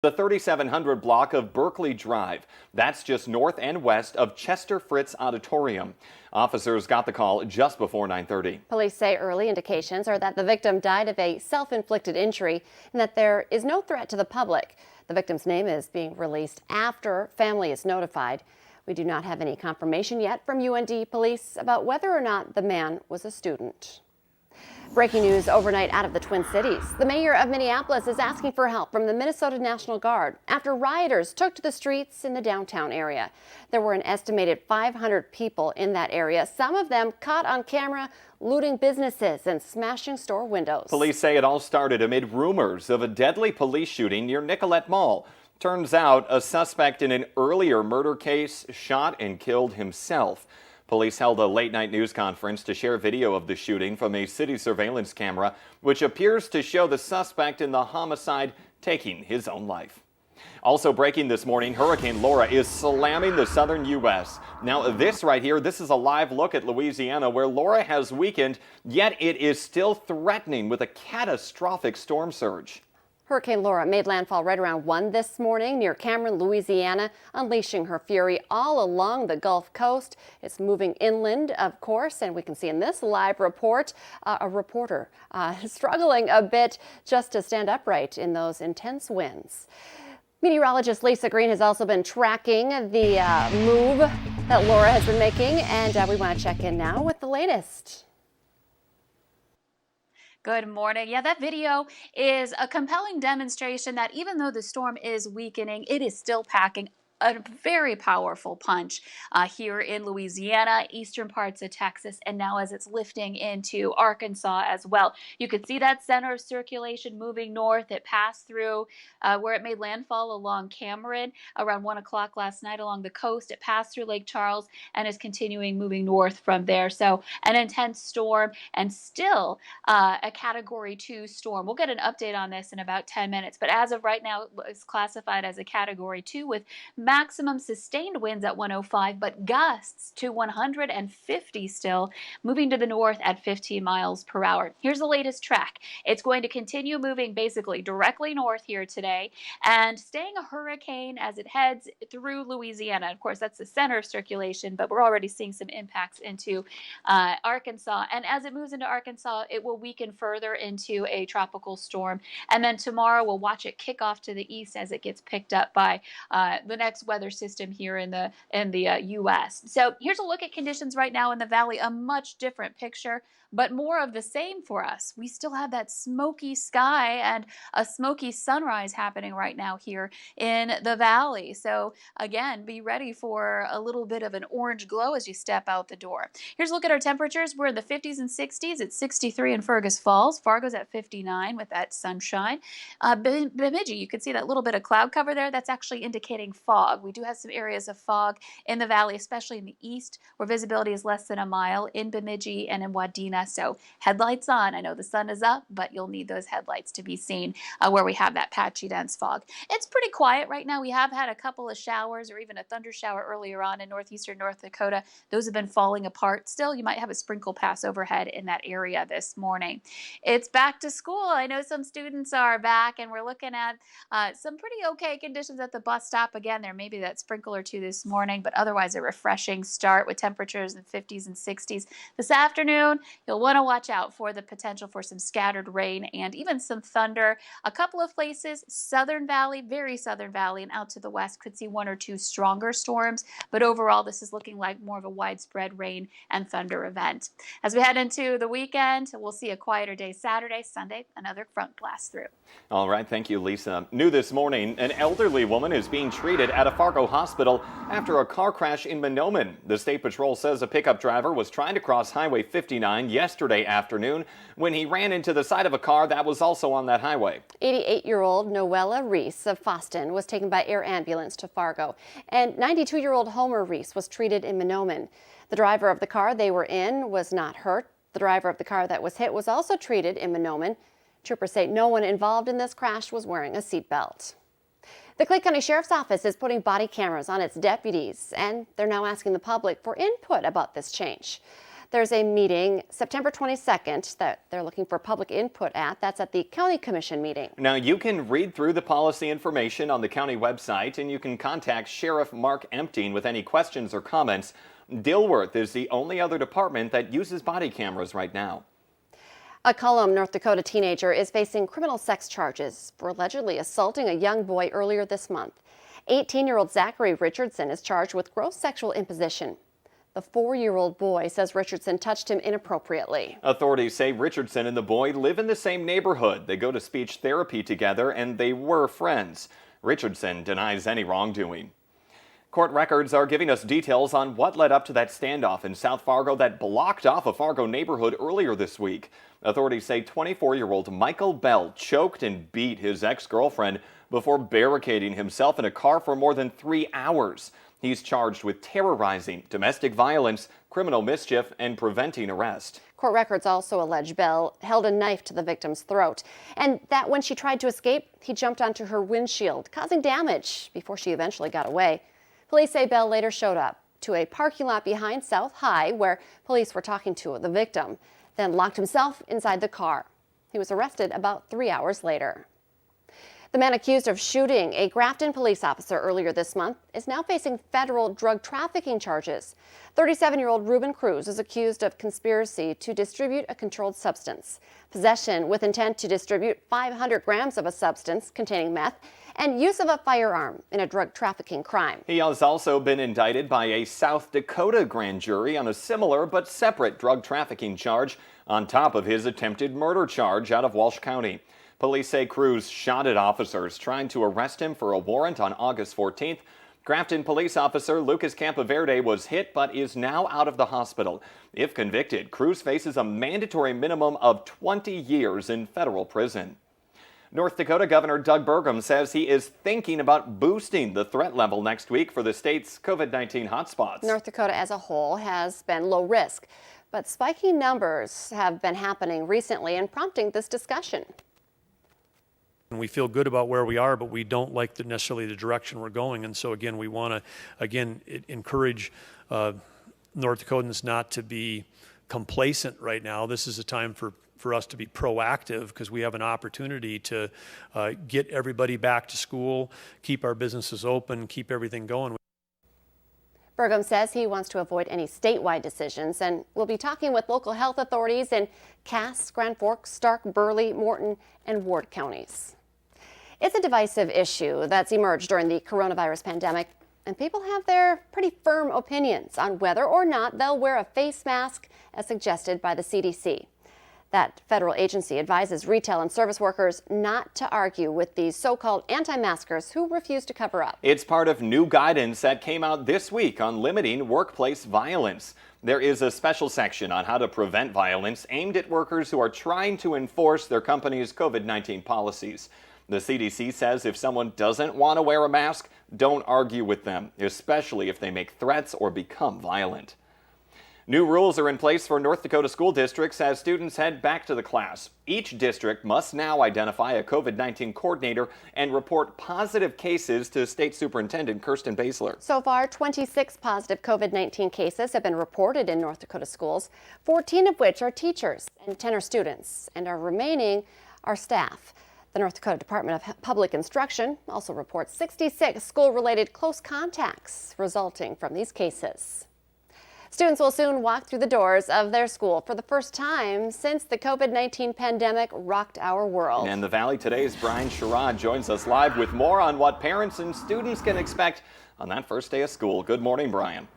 The 3700 block of Berkeley Drive. That's just north and west of Chester Fritz Auditorium. Officers got the call just before 9:30. Police say early indications are that the victim died of a self-inflicted injury and that there is no threat to the public. The victim's name is being released after family is notified. We do not have any confirmation yet from UND police about whether or not the man was a student. Breaking news overnight out of the Twin Cities. The mayor of Minneapolis is asking for help from the Minnesota National Guard after rioters took to the streets in the downtown area. There were an estimated 500 people in that area, some of them caught on camera looting businesses and smashing store windows. Police say it all started amid rumors of a deadly police shooting near Nicollet Mall. Turns out a suspect in an earlier murder case shot and killed himself. Police held a late-night news conference to share video of the shooting from a city surveillance camera, which appears to show the suspect in the homicide taking his own life. Also breaking this morning, Hurricane Laura is slamming the southern U.S. Now this right here, this is a live look at Louisiana where Laura has weakened, yet it is still threatening with a catastrophic storm surge. Hurricane Laura made landfall right around 1 this morning near Cameron, Louisiana, unleashing her fury all along the Gulf Coast. It's moving inland, of course, and we can see in this live report a reporter struggling a bit just to stand upright in those intense winds. Meteorologist Lisa Green has also been tracking the move that Laura has been making, and we want to check in now with the latest. Good morning. Yeah, that video is a compelling demonstration that even though the storm is weakening, it is still packing a very powerful punch here in Louisiana, eastern parts of Texas, and now as it's lifting into Arkansas as well. You can see that center of circulation moving north. It passed through where it made landfall along Cameron around 1 o'clock last night along the coast. It passed through Lake Charles and is continuing moving north from there. So an intense storm and still a Category 2 storm. We'll get an update on this in about 10 minutes, but as of right now, it's classified as a Category 2 with maximum sustained winds at 105, but gusts to 150 still, moving to the north at 15 miles per hour. Here's the latest track. It's going to continue moving basically directly north here today and staying a hurricane as it heads through Louisiana. Of course, that's the center of circulation, but we're already seeing some impacts into Arkansas. And as it moves into Arkansas, it will weaken further into a tropical storm. And then tomorrow, we'll watch it kick off to the east as it gets picked up by the next weather system here in the U.S. So here's a look at conditions right now in the valley. A much different picture, but more of the same for us. We still have that smoky sky and a smoky sunrise happening right now here in the valley. So again, be ready for a little bit of an orange glow as you step out the door. Here's a look at our temperatures. We're in the 50s and 60s. It's 63 in Fergus Falls. Fargo's at 59 with that sunshine. Bemidji, you can see that little bit of cloud cover there. That's actually indicating fog. We do have some areas of fog in the valley, especially in the east, where visibility is less than a mile, in Bemidji and in Wadena. So headlights on. I know the sun is up, but you'll need those headlights to be seen where we have that patchy dense fog. It's pretty quiet right now. We have had a couple of showers or even a thunder shower earlier on in northeastern North Dakota. Those have been falling apart. Still, you might have a sprinkle pass overhead in that area this morning. It's back to school. I know some students are back, and we're looking at some pretty okay conditions at the bus stop. Again, there may be that sprinkle or two this morning, but otherwise a refreshing start with temperatures in the 50s and 60s. This afternoon, you'll want to watch out for the potential for some scattered rain and even some thunder. A couple of places, Southern Valley, very Southern Valley, and out to the west could see 1 or 2 stronger storms, but overall this is looking like more of a widespread rain and thunder event. As we head into the weekend, we'll see a quieter day Saturday, Sunday, another front blast through. All right, thank you, Lisa. New this morning, an elderly woman is being treated at a Fargo hospital after a car crash in Mahnomen. The State Patrol says a pickup driver was trying to cross Highway 59 yesterday afternoon when he ran into the side of a car that was also on that highway. 88-year-old Noella Reese of Foston was taken by air ambulance to Fargo, and 92-year-old Homer Reese was treated in Mahnomen. The driver of the car they were in was not hurt. The driver of the car that was hit was also treated in Mahnomen. Troopers say no one involved in this crash was wearing a seatbelt. The Clay County Sheriff's Office is putting body cameras on its deputies, and they're now asking the public for input about this change. There's a meeting September 22nd that they're looking for public input at. That's at the County Commission meeting. Now, you can read through the policy information on the county website, and you can contact Sheriff Mark Empting with any questions or comments. Dilworth is the only other department that uses body cameras right now. A Cullum, North Dakota teenager is facing criminal sex charges for allegedly assaulting a young boy earlier this month. 18-year-old Zachary Richardson is charged with gross sexual imposition. The 4-year-old boy says Richardson touched him inappropriately. Authorities say Richardson and the boy live in the same neighborhood. They go to speech therapy together, and they were friends. Richardson denies any wrongdoing. Court records are giving us details on what led up to that standoff in South Fargo that blocked off a Fargo neighborhood earlier this week. Authorities say 24-year-old Michael Bell choked and beat his ex-girlfriend before barricading himself in a car for more than 3 hours. He's charged with terrorizing, domestic violence, criminal mischief, and preventing arrest. Court records also allege Bell held a knife to the victim's throat, and that when she tried to escape, he jumped onto her windshield, causing damage before she eventually got away. Police say Bell later showed up to a parking lot behind South High where police were talking to the victim, then locked himself inside the car. He was arrested about 3 hours later. The man accused of shooting a Grafton police officer earlier this month is now facing federal drug trafficking charges. 37-year-old Ruben Cruz is accused of conspiracy to distribute a controlled substance, possession with intent to distribute 500 grams of a substance containing meth, and use of a firearm in a drug trafficking crime. He has also been indicted by a South Dakota grand jury on a similar but separate drug trafficking charge on top of his attempted murder charge out of Walsh County. Police say Cruz shot at officers trying to arrest him for a warrant on August 14th. Grafton police officer Lucas Campaverde was hit but is now out of the hospital. If convicted, Cruz faces a mandatory minimum of 20 years in federal prison. North Dakota Governor Doug Burgum says he is thinking about boosting the threat level next week for the state's COVID-19 hotspots. North Dakota as a whole has been low risk, but spiking numbers have been happening recently and prompting this discussion. We feel good about where we are, but we don't like necessarily the direction we're going. And so, again, we want to, encourage North Dakotans not to be complacent right now. This is a time for us to be proactive because we have an opportunity to get everybody back to school, keep our businesses open, keep everything going. Burgum says he wants to avoid any statewide decisions and will be talking with local health authorities in Cass, Grand Forks, Stark, Burley, Morton, and Ward counties. It's a divisive issue that's emerged during the coronavirus pandemic, and people have their pretty firm opinions on whether or not they'll wear a face mask as suggested by the CDC. That federal agency advises retail and service workers not to argue with these so-called anti-maskers who refuse to cover up. It's part of new guidance that came out this week on limiting workplace violence. There is a special section on how to prevent violence aimed at workers who are trying to enforce their company's COVID-19 policies. The CDC says if someone doesn't want to wear a mask, don't argue with them, especially if they make threats or become violent. New rules are in place for North Dakota school districts as students head back to the class. Each district must now identify a COVID-19 coordinator and report positive cases to State Superintendent Kirsten Basler. So far, 26 positive COVID-19 cases have been reported in North Dakota schools, 14 of which are teachers and 10 are students, and our remaining are staff. The North Dakota Department of Public Instruction also reports 66 school-related close contacts resulting from these cases. Students will soon walk through the doors of their school for the first time since the COVID-19 pandemic rocked our world. And the Valley Today's Brian Sherrod joins us live with more on what parents and students can expect on that first day of school. Good morning, Brian.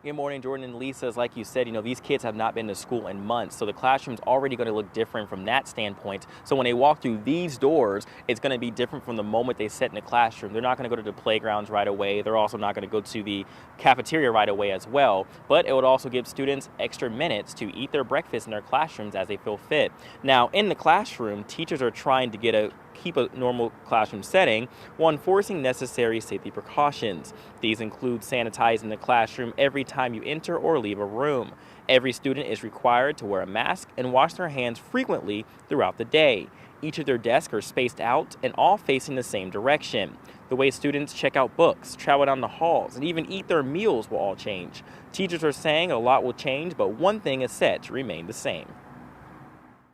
Good morning, Jordan and Lisa. Like you said, these kids have not been to school in months, so the classroom's already going to look different from that standpoint. So when they walk through these doors, it's going to be different from the moment they sit in the classroom. They're not going to go to the playgrounds right away. They're also not going to go to the cafeteria right away as well. But it would also give students extra minutes to eat their breakfast in their classrooms as they feel fit. Now, in the classroom, teachers are trying to keep a normal classroom setting while enforcing necessary safety precautions. These include sanitizing the classroom every time you enter or leave a room. Every student is required to wear a mask and wash their hands frequently throughout the day. Each of their desks are spaced out and all facing the same direction. The way students check out books, travel down the halls, and even eat their meals will all change. Teachers are saying a lot will change, but one thing is set to remain the same.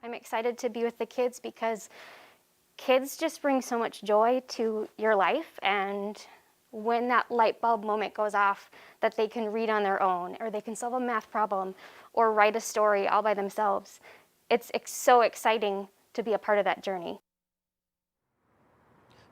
I'm excited to be with the kids because kids just bring so much joy to your life, and when that light bulb moment goes off that they can read on their own, or they can solve a math problem, or write a story all by themselves, it's so exciting to be a part of that journey.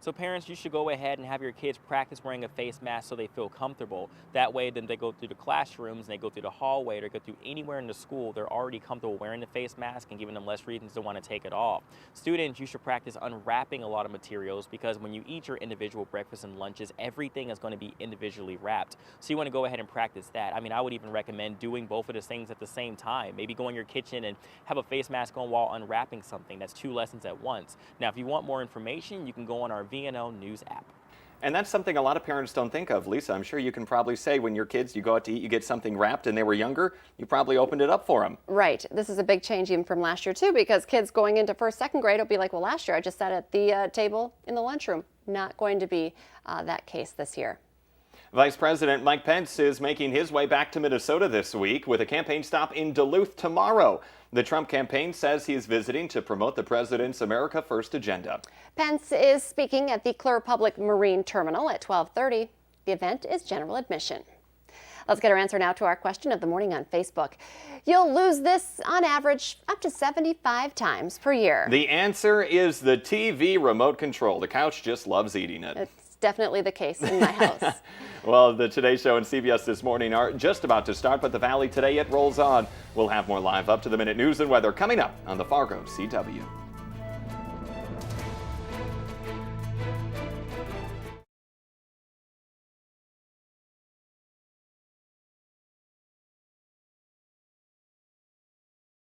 So parents, you should go ahead and have your kids practice wearing a face mask so they feel comfortable. That way, then they go through the classrooms, and they go through the hallway, or go through anywhere in the school, they're already comfortable wearing the face mask and giving them less reasons to want to take it off. Students, you should practice unwrapping a lot of materials, because when you eat your individual breakfasts and lunches, everything is going to be individually wrapped. So you want to go ahead and practice that. I mean, I would even recommend doing both of those things at the same time. Maybe go in your kitchen and have a face mask on while unwrapping something. That's 2 lessons at once. Now, if you want more information, you can go on our VNL News app. And that's something a lot of parents don't think of. Lisa, I'm sure you can probably say when your kids, you go out to eat, you get something wrapped and they were younger, you probably opened it up for them. Right. This is a big change even from last year, too, because kids going into first, second grade will be like, well, last year I just sat at the table in the lunchroom. Not going to be that case this year. Vice President Mike Pence is making his way back to Minnesota this week with a campaign stop in Duluth tomorrow. The Trump campaign says he is visiting to promote the president's America First agenda. Pence is speaking at the Clear Public Marine Terminal at 12:30. The event is general admission. Let's get our answer now to our question of the morning on Facebook. You'll lose this on average up to 75 times per year. The answer is the TV remote control. The couch just loves eating it. It's definitely the case in my house. Well, the Today Show and CBS This Morning are just about to start, but the Valley today, it rolls on. We'll have more live up-to-the-minute news and weather coming up on the Fargo CW.